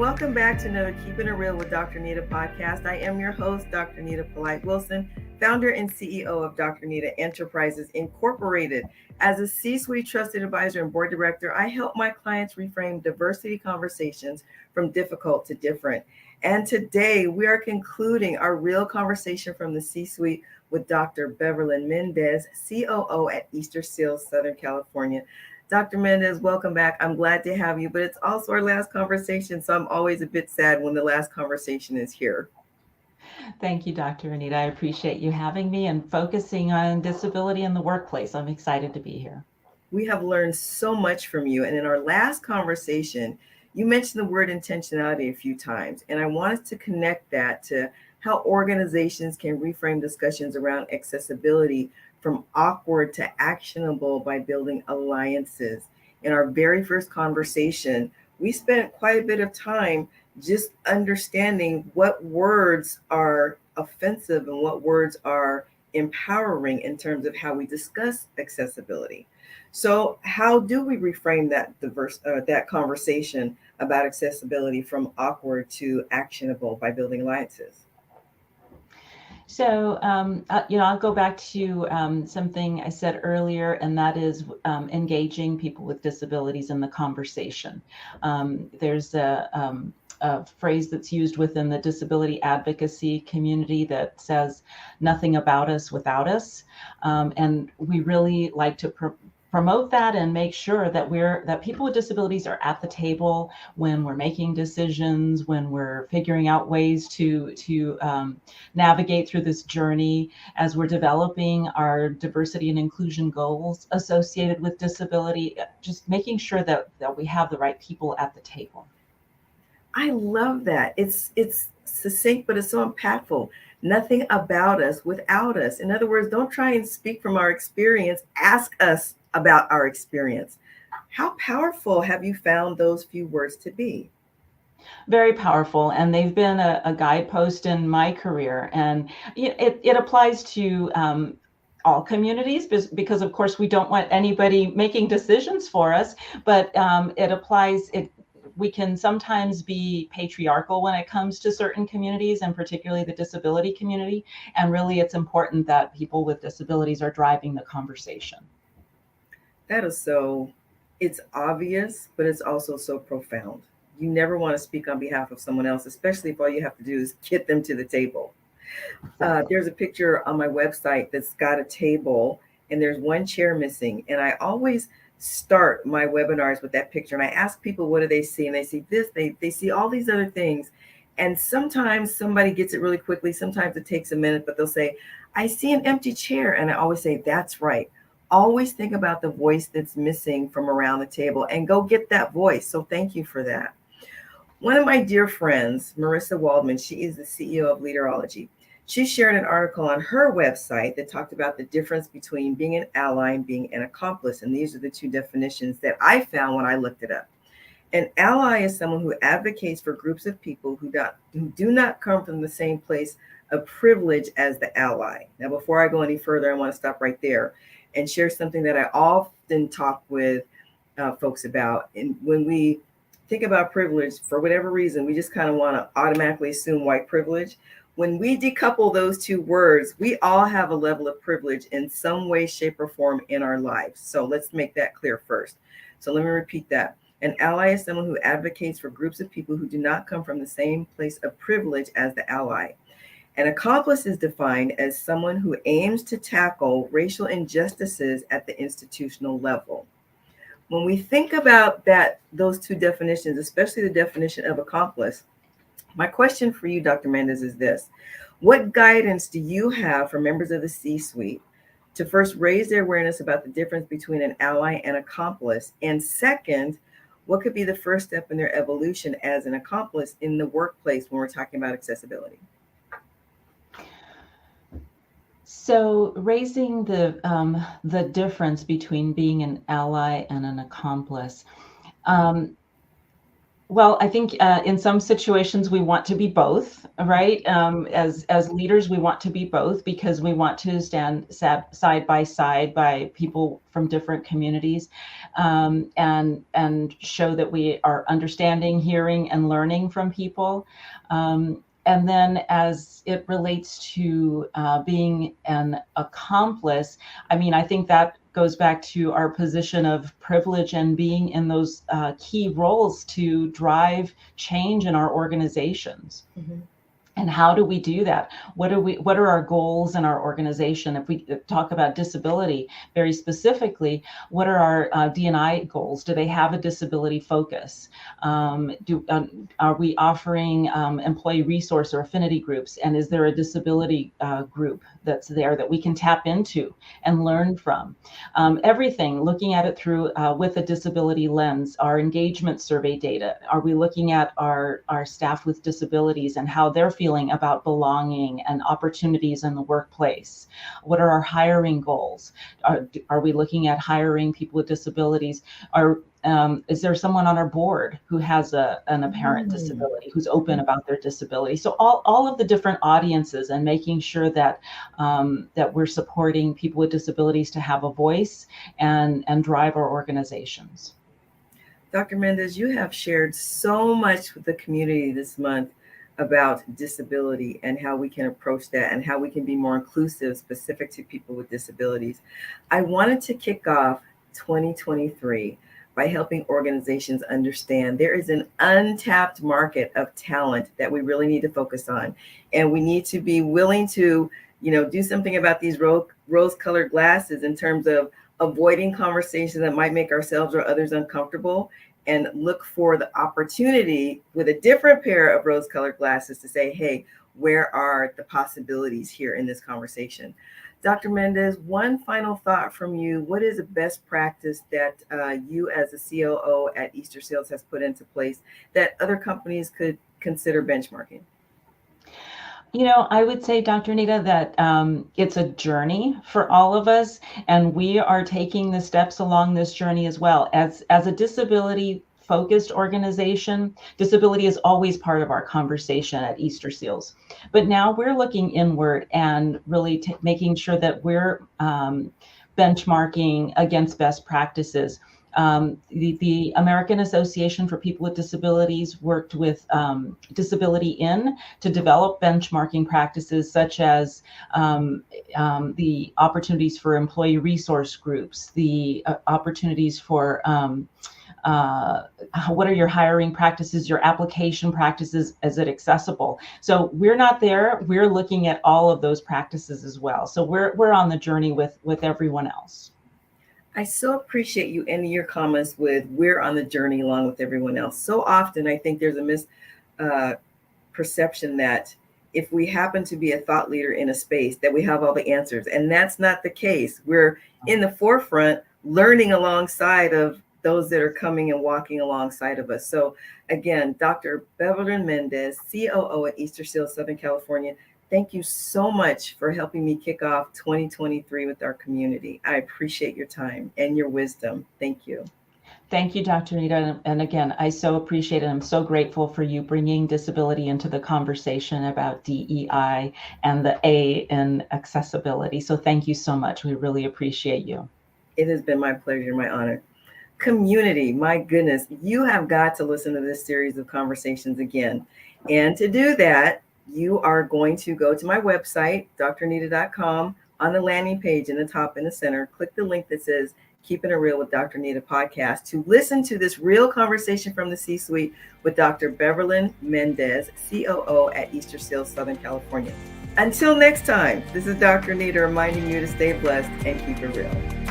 welcome back to another Keeping It Real with Dr. Nita podcast. I am your host, Dr. Nita Polite Wilson, founder and CEO of Dr. Nita Enterprises Incorporated. As a C-suite trusted advisor and board director, I help my clients reframe diversity conversations from difficult to different. And today we are concluding our real conversation from the C-suite with Dr. Beverlyn Mendez, COO at Easter Seals, Southern California. Dr. Mendez, welcome back. I'm glad to have you, but it's also our last conversation, so I'm always a bit sad when the last conversation is here. Thank you, Dr. Anita. I appreciate you having me and focusing on disability in the workplace. I'm excited to be here. We have learned so much from you, and in our last conversation, you mentioned the word intentionality a few times, and I want us to connect that to how organizations can reframe discussions around accessibility from awkward to actionable by building alliances. In our very first conversation, we spent quite a bit of time just understanding what words are offensive and what words are empowering in terms of how we discuss accessibility. So, how do we reframe that conversation about accessibility from awkward to actionable by building alliances? So, I'll go back to something I said earlier, and that is engaging people with disabilities in the conversation. There's a phrase that's used within the disability advocacy community that says, "Nothing about us without us," and we really like to promote that and make sure that people with disabilities are at the table when we're making decisions, when we're figuring out ways to navigate through this journey as we're developing our diversity and inclusion goals associated with disability, just making sure that we have the right people at the table. I love that. It's succinct, but it's so impactful. Nothing about us without us. In other words, don't try and speak from our experience. Ask us about our experience. How powerful have you found those few words to be? Very powerful, and they've been a guidepost in my career, and it applies to all communities because of course we don't want anybody making decisions for us, but it applies. We can sometimes be patriarchal when it comes to certain communities, and particularly the disability community, and really it's important that people with disabilities are driving the conversation. That is so, it's obvious, but it's also so profound. You never want to speak on behalf of someone else, especially if all you have to do is get them to the table. Exactly. There's a picture on my website that's got a table and there's one chair missing. And I always start my webinars with that picture. And I ask people, what do they see? And they see this, they see all these other things. And sometimes somebody gets it really quickly. Sometimes it takes a minute, but they'll say, I see an empty chair. And I always say, that's right. Always think about the voice that's missing from around the table and go get that voice. So thank you for that. One of my dear friends, Marissa Waldman, she is the CEO of Leaderology. She shared an article on her website that talked about the difference between being an ally and being an accomplice. And these are the two definitions that I found when I looked it up. An ally is someone who advocates for groups of people who do not come from the same place of privilege as the ally. Now, before I go any further, I want to stop right there and share something that I often talk with folks about. And when we think about privilege, for whatever reason, we just kind of want to automatically assume white privilege. When we decouple those two words, we all have a level of privilege in some way, shape, or form in our lives. So let's make that clear first. So let me repeat that. An ally is someone who advocates for groups of people who do not come from the same place of privilege as the ally. An accomplice is defined as someone who aims to tackle racial injustices at the institutional level. When we think about those two definitions, especially the definition of accomplice, my question for you, Dr. Mendez, is this. What guidance do you have for members of the C-suite to first raise their awareness about the difference between an ally and accomplice? And second, what could be the first step in their evolution as an accomplice in the workplace when we're talking about accessibility? So raising the difference between being an ally and an accomplice. Well, I think in some situations we want to be both, right? As leaders, we want to be both because we want to stand side by side by people from different communities, and show that we are understanding, hearing, and learning from people. And then, as it relates to being an accomplice, I mean, I think that goes back to our position of privilege and being in those key roles to drive change in our organizations. Mm-hmm. And how do we do that? What are our goals in our organization? If we talk about disability very specifically, what are our D&I goals? Do they have a disability focus? Are we offering employee resource or affinity groups? And is there a disability group that's there that we can tap into and learn from? Everything, looking at it through with a disability lens. Our engagement survey data. Are we looking at our staff with disabilities and how they're feeling about belonging and opportunities in the workplace? What are our hiring goals? Are we looking at hiring people with disabilities? Is there someone on our board who has an apparent disability, who's open about their disability? So all of the different audiences, and making sure that that we're supporting people with disabilities to have a voice and drive our organizations. Dr. Mendez, you have shared so much with the community this month about disability and how we can approach that and how we can be more inclusive, specific to people with disabilities. I wanted to kick off 2023 by helping organizations understand there is an untapped market of talent that we really need to focus on. And we need to be willing to, do something about these rose-colored glasses in terms of avoiding conversations that might make ourselves or others uncomfortable, and look for the opportunity with a different pair of rose-colored glasses to say, hey, where are the possibilities here in this conversation? Dr. Mendez, one final thought from you. What is a best practice that you as a COO at Easter Seals has put into place that other companies could consider benchmarking? I would say, Dr. Nita, that it's a journey for all of us, and we are taking the steps along this journey as well. As a disability-focused organization, disability is always part of our conversation at Easter Seals. But now we're looking inward and really making sure that we're benchmarking against best practices. The American Association for People with Disabilities worked with Disability In to develop benchmarking practices such as the opportunities for employee resource groups, the opportunities for what are your hiring practices, your application practices, is it accessible? So we're not there. We're looking at all of those practices as well. So we're on the journey with everyone else. I so appreciate you ending your comments with we're on the journey along with everyone else. So often I think there's a misperception that if we happen to be a thought leader in a space that we have all the answers, and that's not the case. We're in the forefront learning alongside of those that are coming and walking alongside of us. So again, Dr. Beverlyn Mendez, COO at Easter Seals, Southern California, thank you so much for helping me kick off 2023 with our community. I appreciate your time and your wisdom. Thank you. Thank you, Dr. Nita. And again, I so appreciate it. I'm so grateful for you bringing disability into the conversation about DEI and the A in accessibility. So thank you so much. We really appreciate you. It has been my pleasure, my honor. Community, my goodness, you have got to listen to this series of conversations again. And to do that, you are going to go to my website, drnita.com. On the landing page in the top in the center, click the link that says Keeping It Real with Dr. Nita podcast to listen to this real conversation from the C-suite with Dr. Beverlyn Mendez, COO at Easter Seals, Southern California. Until next time, this is Dr. Nita reminding you to stay blessed and keep it real.